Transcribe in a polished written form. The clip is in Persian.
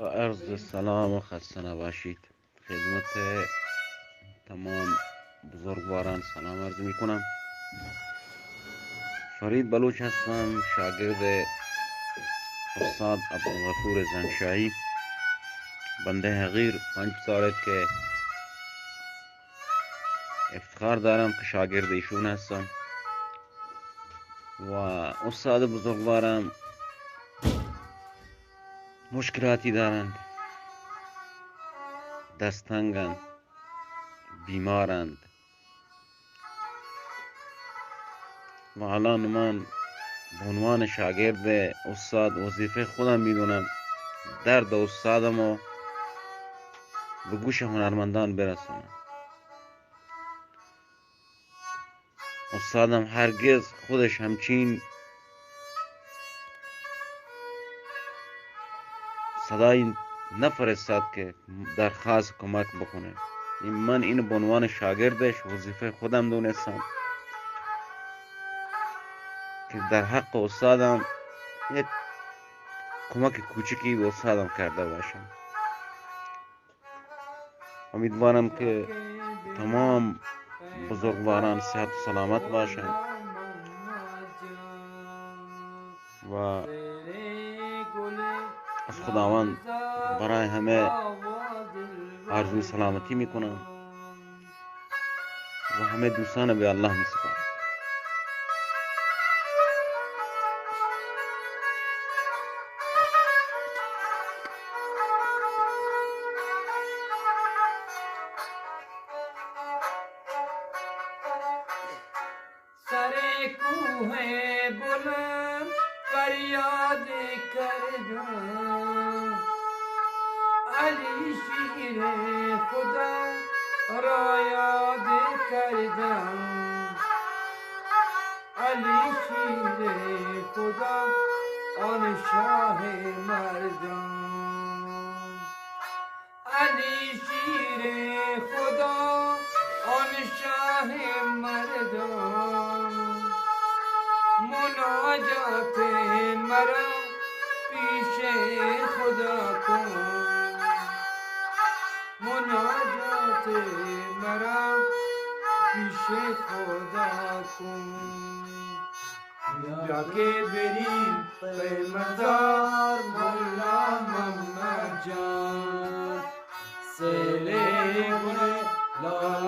عرض سلام و خسته نباشید. خدمت تمام بزرگواران سلام عرض می کنم. فرید بلوچ هستم، شاگرد استاد عبدالغفور زنگشاهی. بنده حقیر 5 ساله که افتخار دارم که شاگرد ایشون هستم و استاد بزرگوارم مشکلاتی دارند، دستنگند، بیمارند و الان من به عنوان شاگرد استاد وظیفه خودم میدونم درد استادم رو به گوش هنرمندان برسونم. استادم هرگز خودش همچین صدایی نفرستاد که درخواست کمک بکنه. من اینو به عنوان شاگردش وظیفه خودم دونستم که در حق استادم یک کمک کوچکی به استادم کرده باشم. امیدوارم که تمام بزرگواران صحت و سلامت باشند و از خداوند برای همه آرزوی سلامتی میکنم و همه دوستان به الله میسپارم. سر کوه بلند فریاد کردم، علی شیر خدا را یاد کردم، علی شیر خدا آن شاه مردان، علی شیر خدا آن شاه مردان، مناجات مرا پیش خدا کن، مناجات مرا پیش خدا کن. یا که بریم به مزار مولا محمد جان، سیل گل لال